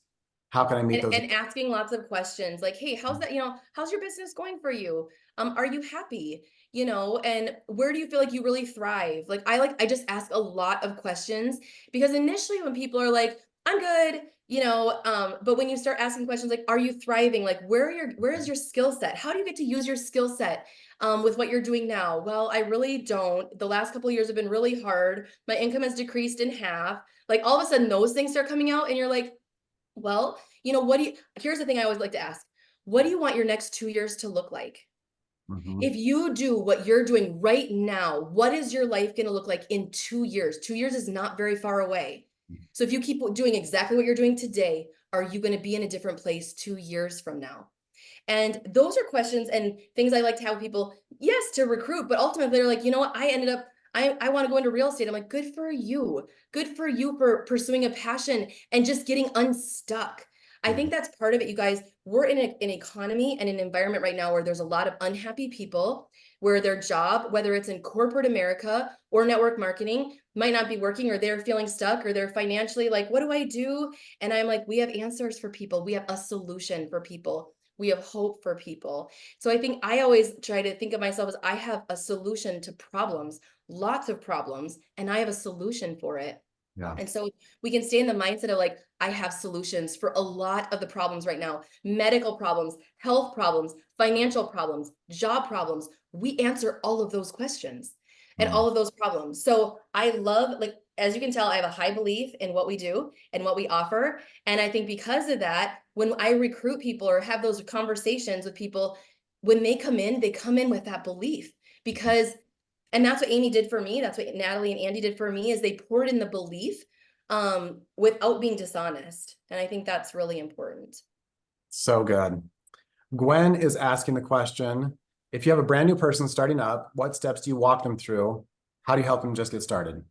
How can I meet those? And asking lots of questions like, hey, how's that, how's your business going for you? Are you happy? And where do you feel like you really thrive? I just ask a lot of questions because initially when people are like, I'm good, but when you start asking questions like, are you thriving? Like, where is your skill set? How do you get to use your skill set with what you're doing now? Well, I really don't. The last couple of years have been really hard. My income has decreased in half. Like all of a sudden those things start coming out and you're like, well, here's the thing I always like to ask. What do you want your next 2 years to look like? If you do what you're doing right now, what is your life going to look like in 2 years? 2 years is not very far away. So if you keep doing exactly what you're doing today, are you going to be in a different place 2 years from now? And those are questions and things I like to have people, yes, to recruit, but ultimately they're like, you know what? I want to go into real estate. I'm like, good for you. Good for you for pursuing a passion and just getting unstuck. I think that's part of it, you guys. We're in an economy and an environment right now where there's a lot of unhappy people, where their job, whether it's in corporate America or network marketing, might not be working, or they're feeling stuck, or they're financially like, what do I do? And I'm like, we have answers for people. We have a solution for people. We have hope for people. So I think I always try to think of myself as I have a solution to problems, lots of problems, and I have a solution for it. Yeah. And so we can stay in the mindset of like, I have solutions for a lot of the problems right now, medical problems, health problems, financial problems, job problems. We answer all of those questions and all of those problems. So I love, like, as you can tell, I have a high belief in what we do and what we offer. And I think because of that, when I recruit people or have those conversations with people, when they come in with that belief because and that's what Amy did for me. That's what Natalie and Andy did for me is they poured in the belief without being dishonest. And I think that's really important. So good. Gwen is asking the question, if you have a brand new person starting up, what steps do you walk them through? How do you help them just get started?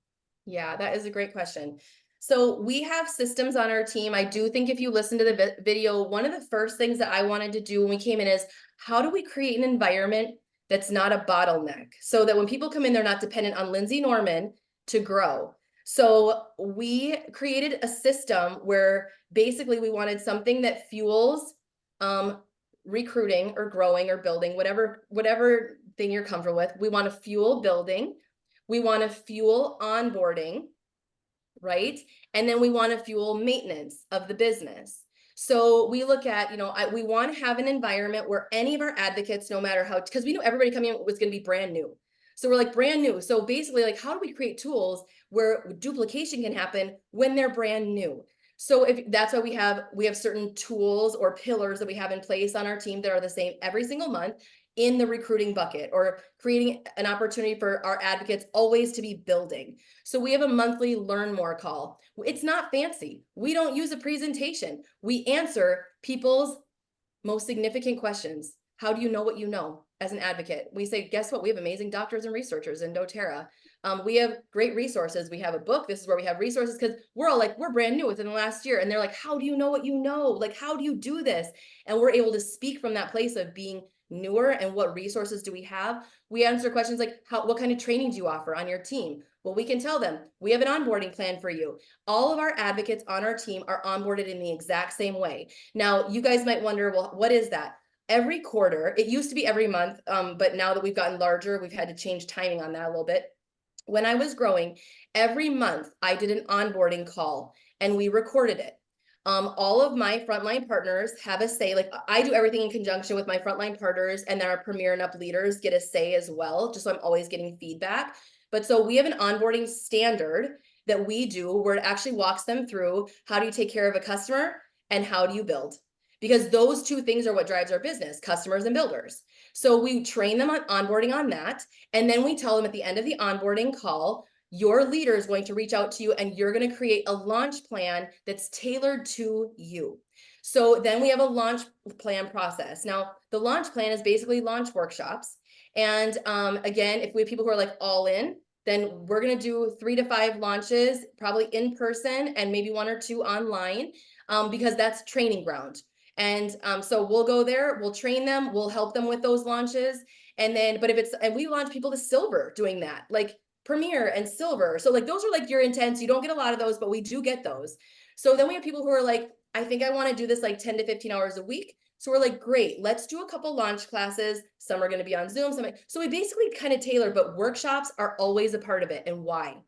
Yeah, that is a great question. So we have systems on our team. I do think if you listen to the video, one of the first things that I wanted to do when we came in is how do we create an environment that's not a bottleneck so that when people come in, they're not dependent on Lindsay Norman to grow. So we created a system where basically we wanted something that fuels recruiting or growing or building, whatever thing you're comfortable with. We want to fuel building. We want to fuel onboarding, right? And then we want to fuel maintenance of the business. So we look at, we want to have an environment where any of our advocates, no matter how, because we know everybody coming in was going to be brand new. So we're like brand new. So basically like, how do we create tools where duplication can happen when they're brand new? So if that's why we have certain tools or pillars that we have in place on our team that are the same every single month in the recruiting bucket, or creating an opportunity for our advocates always to be building. So we have a monthly learn more call. It's not fancy. We don't use a presentation. We answer people's most significant questions. How do you know what you know as an advocate? We say, guess what? We have amazing doctors and researchers in doTERRA. We have great resources. We have a book. This is where we have resources, because we're all like, we're brand new within the last year. And they're like, how do you know what you know? Like, how do you do this? And we're able to speak from that place of being newer and what resources do we have? We answer questions like, what kind of training do you offer on your team? Well, we can tell them, we have an onboarding plan for you. All of our advocates on our team are onboarded in the exact same way. Now, you guys might wonder, well, what is that? Every quarter, it used to be every month, but now that we've gotten larger, we've had to change timing on that a little bit. When I was growing, every month I did an onboarding call and we recorded it. All of my frontline partners have a say. Like, I do everything in conjunction with my frontline partners, and then our Premier and Up leaders get a say as well, just so I'm always getting feedback. But so we have an onboarding standard that we do where it actually walks them through, how do you take care of a customer and how do you build? Because those two things are what drives our business, customers and builders. So we train them on onboarding on that. And then we tell them at the end of the onboarding call, your leader is going to reach out to you and you're going to create a launch plan that's tailored to you. So then we have a launch plan process. Now, the launch plan is basically launch workshops. And again, if we have people who are like all in, then we're going to do 3 to 5 launches, probably in person and maybe 1 or 2 online, because that's training ground. And so we'll go there, we'll train them, we'll help them with those launches. And then, but if it's, and we launch people to silver doing that, like Premier and silver. So like, those are like your intents. You don't get a lot of those, but we do get those. So then we have people who are like, I think I want to do this like 10 to 15 hours a week. So we're like, great, let's do a couple launch classes. Some are going to be on Zoom. So we basically kind of tailor, but workshops are always a part of it. And why?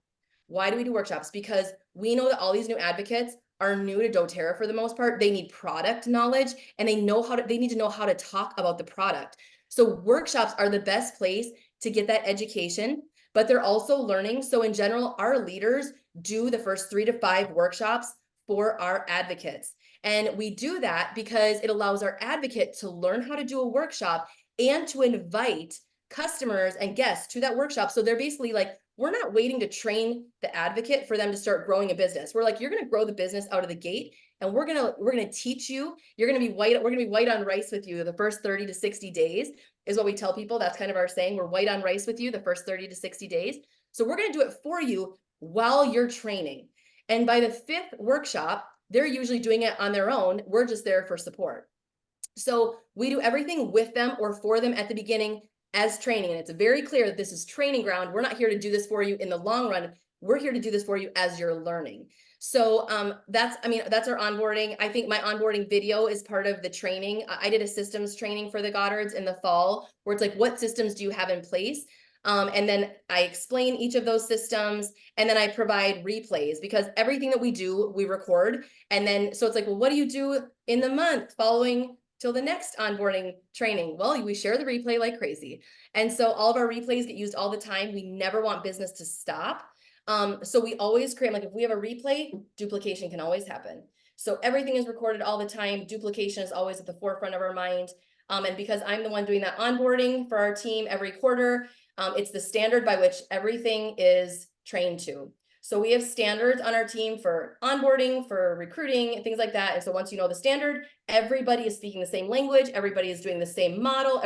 Why do we do workshops? Because we know that all these new advocates are new to doTERRA for the most part. They need product knowledge and they need to know how to talk about the product. So workshops are the best place to get that education, but they're also learning. So in general, our leaders do the first 3 to 5 workshops for our advocates. And we do that because it allows our advocate to learn how to do a workshop and to invite customers and guests to that workshop. So they're basically like, we're not waiting to train the advocate for them to start growing a business. We're like, you're going to grow the business out of the gate, and we're going to teach you. We're going to be white on rice with you the first 30 to 60 days is what we tell people. That's kind of our saying. We're white on rice with you the first 30 to 60 days. So we're going to do it for you while you're training. And by the 5th workshop, they're usually doing it on their own. We're just there for support. So we do everything with them or for them at the beginning as training. And it's very clear that this is training ground. We're not here to do this for you in the long run. We're here to do this for you as you're learning. So that's our onboarding. I think my onboarding video is part of the training. I did a systems training for the Goddards in the fall, where it's like, what systems do you have in place? And then I explain each of those systems, and then I provide replays, because everything that we do, we record. And then, so it's like, well, what do you do in the month following till the next onboarding training? Well, we share the replay like crazy. And so all of our replays get used all the time. We never want business to stop. So we always create, like if we have a replay, duplication can always happen. So everything is recorded all the time. Duplication is always at the forefront of our mind. And because I'm the one doing that onboarding for our team every quarter, it's the standard by which everything is trained to. So we have standards on our team for onboarding, for recruiting, and things like that. And so once you know the standard, everybody is speaking the same language, everybody is doing the same model,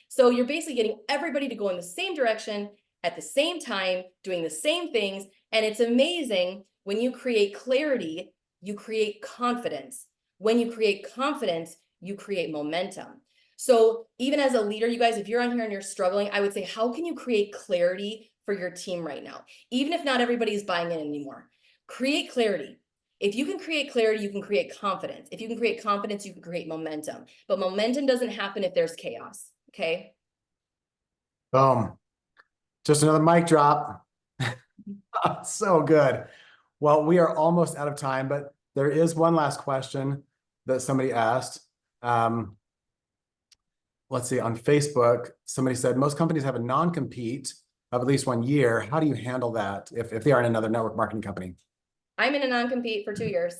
so you're basically getting everybody to go in the same direction at the same time, doing the same things. And it's amazing, when you create clarity, you create confidence. When you create confidence, you create momentum. So even as a leader, you guys, if you're on here and you're struggling, I would say, how can you create clarity for your team right now? Even if not everybody is buying in anymore, create clarity. If you can create clarity, you can create confidence. If you can create confidence, you can create momentum. But momentum doesn't happen if there's chaos, okay? Boom. Just another mic drop. So good. Well, we are almost out of time, but there is one last question that somebody asked. Let's see, on Facebook, somebody said, most companies have a non-compete of at least 1 year. How do you handle that if they are in another network marketing company? I'm in a non-compete for 2 years.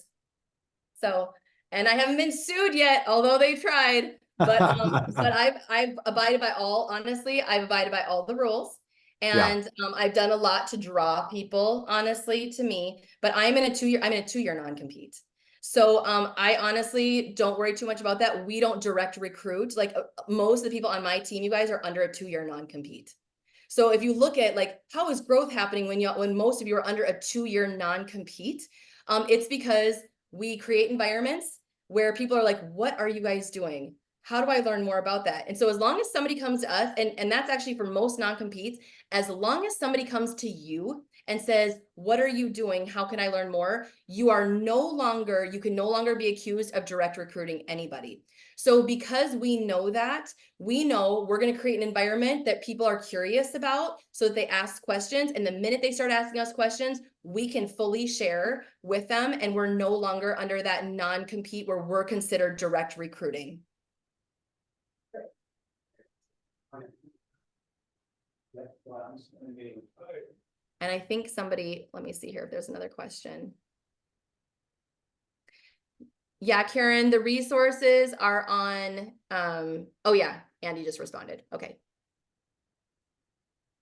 So, and I haven't been sued yet, although they tried. But I've abided by honestly, I've abided by all the rules. Yeah. And I've done a lot to draw people, honestly, to me. But I'm in a 2-year non-compete. So I honestly don't worry too much about that. We don't direct recruit. Like most of the people on my team, you guys are under a 2-year non-compete. So if you look at like how is growth happening when most of you are under a 2-year non-compete, it's because we create environments where people are like, what are you guys doing? How do I learn more about that? And so as long as somebody comes to us, and that's actually for most non-competes, as long as somebody comes to you and says, what are you doing? How can I learn more? You can no longer be accused of direct recruiting anybody. So because we know that, we know we're going to create an environment that people are curious about so that they ask questions. And the minute they start asking us questions, we can fully share with them. And we're no longer under that non-compete where we're considered direct recruiting. And I think let me see here if there's another question. Yeah, Karen, the resources are on, oh yeah, Andy just responded. Okay.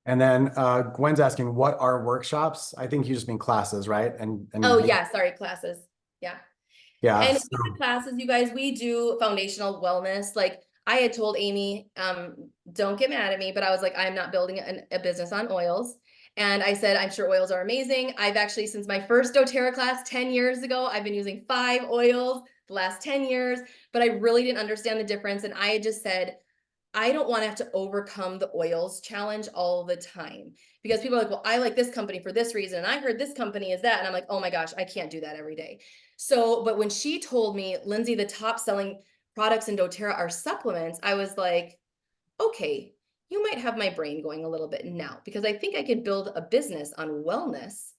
And then Gwen's asking, what are workshops? I think you just mean classes, right? And oh yeah, sorry, classes. Yeah. Yeah. And with the classes, you guys, we do foundational wellness. Like I had told Amy, don't get mad at me, but I was like, I'm not building a business on oils. And I said, I'm sure oils are amazing. I've actually, since my first doTERRA class 10 years ago, I've been using 5 oils the last 10 years, but I really didn't understand the difference. And I had just said, I don't want to have to overcome the oils challenge all the time because people are like, well, I like this company for this reason. And I heard this company is that. And I'm like, oh my gosh, I can't do that every day. So, but when she told me, Lindsay, the top selling products in doTERRA are supplements, I was like, okay, you might have my brain going a little bit now because I think I could build a business on wellness.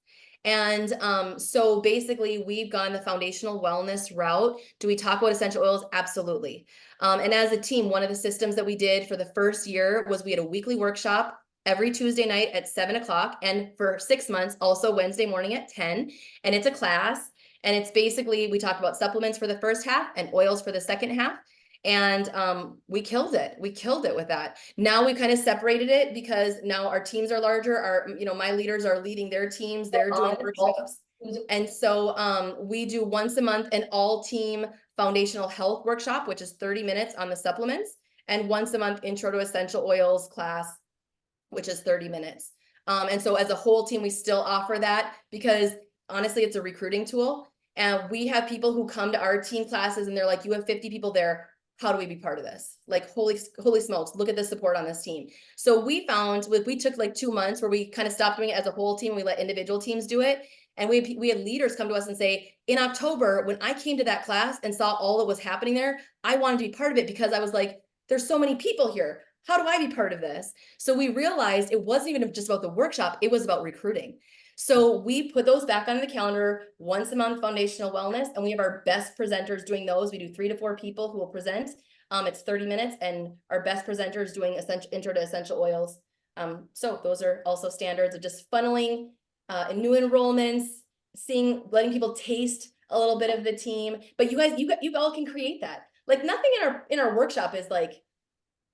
And so basically we've gone the foundational wellness route. Do we talk about essential oils? Absolutely. And as a team, one of the systems that we did for the first year was we had a weekly workshop every Tuesday night at 7 o'clock. And for 6 months, also Wednesday morning at 10. And it's a class. And it's basically, we talk about supplements for the first half and oils for the second half. And we killed it. We killed it with that. Now we kind of separated it because now our teams are larger. My leaders are leading their teams. They're doing workshops. And so we do once a month an all team foundational health workshop, which is 30 minutes on the supplements, and once a month intro to essential oils class, which is 30 minutes. And so as a whole team, we still offer that because honestly, it's a recruiting tool. And we have people who come to our team classes and they're like, you have 50 people there. How do we be part of this? Like, holy smokes, look at the support on this team. So we took like 2 months where we kind of stopped doing it as a whole team. We let individual teams do it. And we had leaders come to us and say, in October, when I came to that class and saw all that was happening there, I wanted to be part of it because I was like, there's so many people here. How do I be part of this? So we realized it wasn't even just about the workshop, it was about recruiting. So we put those back on the calendar once a month, foundational wellness, and we have our best presenters doing those. We do 3 to 4 people who will present. It's 30 minutes, and our best presenters doing intro to essential oils. So those are also standards of just funneling new enrollments, letting people taste a little bit of the team. But you guys, you all can create that. Like nothing in our workshop is like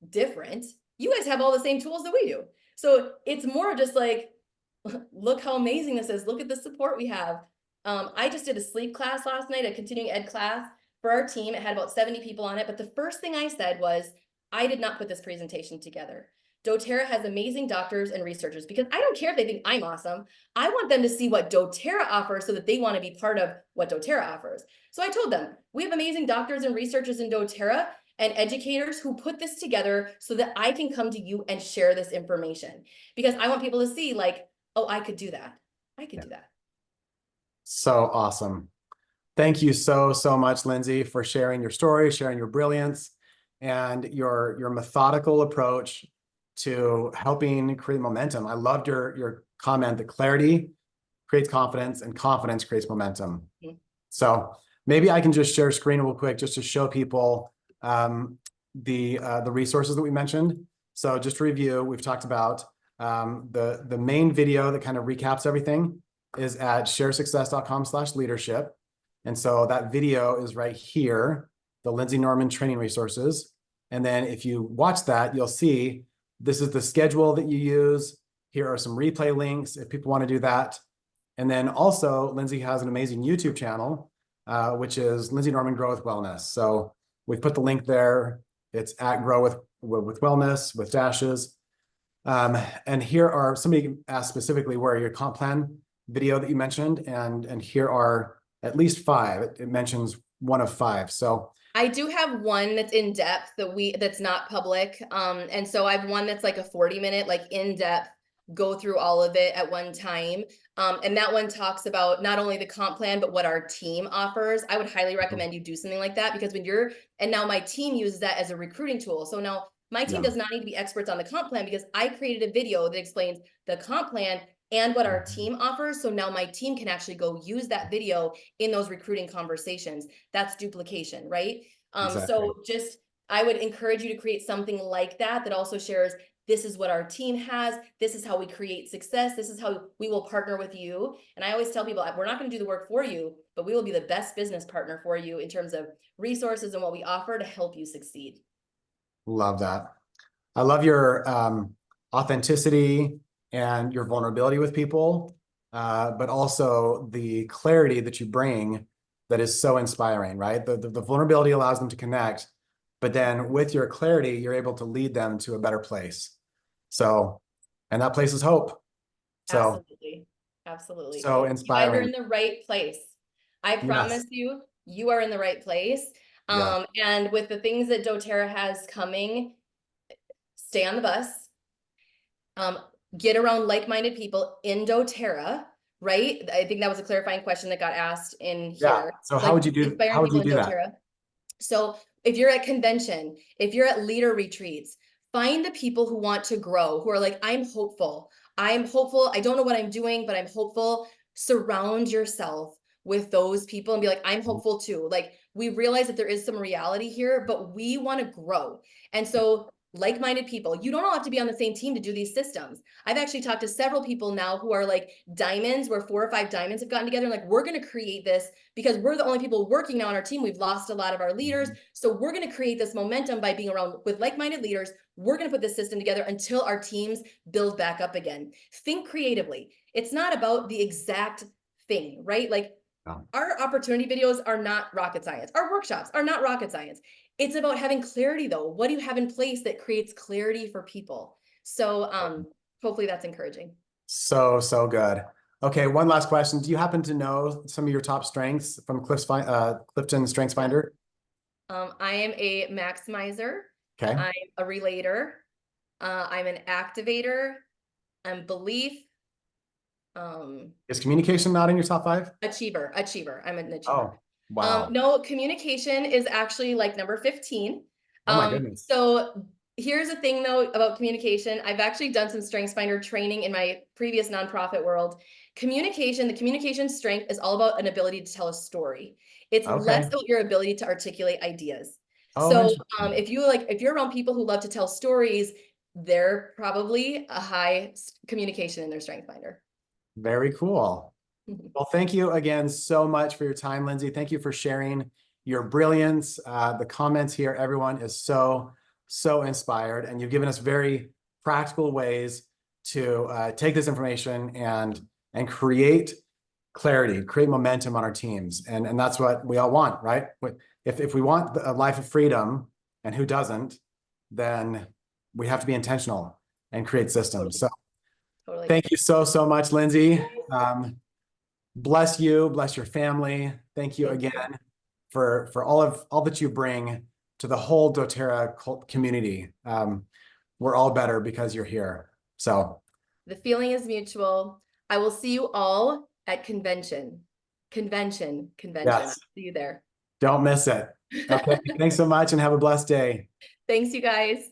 different. You guys have all the same tools that we do. So it's more just like, look how amazing this is. Look at the support we have. I just did a sleep class last night, a continuing ed class for our team. It had about 70 people on it. But the first thing I said was, I did not put this presentation together. doTERRA has amazing doctors and researchers because I don't care if they think I'm awesome. I want them to see what doTERRA offers so that they want to be part of what doTERRA offers. So I told them, we have amazing doctors and researchers in doTERRA and educators who put this together so that I can come to you and share this information because I want people to see like, oh, I could do that. I could do that. So awesome. Thank you so much, Lindsay, for sharing your story, sharing your brilliance and your methodical approach to helping create momentum. I loved your comment that clarity creates confidence and confidence creates momentum. Mm-hmm. So maybe I can just share screen real quick just to show people the resources that we mentioned. So just to review, we've talked about the main video that kind of recaps everything is at sharesuccess.com/leadership. And so that video is right here, the Lindsay Norman training resources. And then if you watch that, you'll see this is the schedule that you use. Here are some replay links if people want to do that. And then also Lindsay has an amazing YouTube channel, which is Lindsay Norman Grow with Wellness. So we've put the link there. It's at Grow with Wellness with dashes. And here are, somebody asked specifically where your comp plan video that you mentioned, and here are at least 5. It mentions one of 5. So I do have one that's in depth that's not public. And so I have one that's like a 40-minute, like in depth, go through all of it at one time. And that one talks about not only the comp plan, but what our team offers. I would highly recommend you do something like that, because and now my team uses that as a recruiting tool. So now my team does not need to be experts on the comp plan, because I created a video that explains the comp plan and what our team offers. So now my team can actually go use that video in those recruiting conversations. That's duplication, right? Exactly. So just, I would encourage you to create something like that, that also shares, this is what our team has, this is how we create success, this is how we will partner with you. And I always tell people, we're not going to do the work for you, but we will be the best business partner for you in terms of resources and what we offer to help you succeed. Love that. I love your authenticity and your vulnerability with people, but also the clarity that you bring that is so inspiring, right? The vulnerability allows them to connect, but then with your clarity, you're able to lead them to a better place. So, and that place is hope. So, Absolutely. Absolutely. so You guys are inspiring. in the right place. I promise Yes. you are in the right place. Yeah. And with the things that doTERRA has coming, stay on the bus. Get around like-minded people in doTERRA, right? I think that was a clarifying question that got asked in Yeah. here. So Like, how would you inspiring people in do that? doTERRA. So if you're at convention, if you're at leader retreats, find the people who want to grow, who are like, I'm hopeful. I'm hopeful. I don't know what I'm doing, but I'm hopeful. Surround yourself with those people and be like, I'm hopeful too. Like, we realize that there is some reality here, but we want to grow. And so like-minded people, you don't all have to be on the same team to do these systems. I've actually talked to several people now who are like diamonds, where 4 or 5 diamonds have gotten together and like, we're going to create this because we're the only people working now on our team. We've lost a lot of our leaders. So we're going to create this momentum by being around with like-minded leaders. We're going to put this system together until our teams build back up again. Think creatively. It's not about the exact thing, right? Like, our opportunity videos are not rocket science. Our workshops are not rocket science. It's about having clarity though. What do you have in place that creates clarity for people? So hopefully that's encouraging. So good. Okay, one last question. Do you happen to know some of your top strengths from Clifton Strengths Finder? I am a maximizer. Okay. I'm a relator. I'm an activator. I'm belief. Is communication not in your top 5? Achiever. I'm an achiever. Oh, wow. No, communication is actually like number 15. Oh my goodness. So here's the thing though about communication. I've actually done some StrengthsFinder training in my previous nonprofit world. Communication, the communication strength is all about an ability to tell a story. It's less Okay. about your ability to articulate ideas. Oh, So interesting. if you're around people who love to tell stories, they're probably a high communication in their StrengthsFinder. Very cool. Well, thank you again so much for your time, Lindsay. Thank you for sharing your brilliance. The comments here, everyone is so inspired, and you've given us very practical ways to take this information and create clarity, create momentum on our teams. And that's what we all want, right? If we want a life of freedom, and who doesn't, then we have to be intentional and create systems. So thank you so much, Lindsay. Bless you, bless your family. Thank you again for all that you bring to the whole doTERRA community. We're all better because you're here. So the feeling is mutual. I will see you all at convention. Yes. See you there. Don't miss it. Okay. Thanks so much and have a blessed day. Thanks, you guys.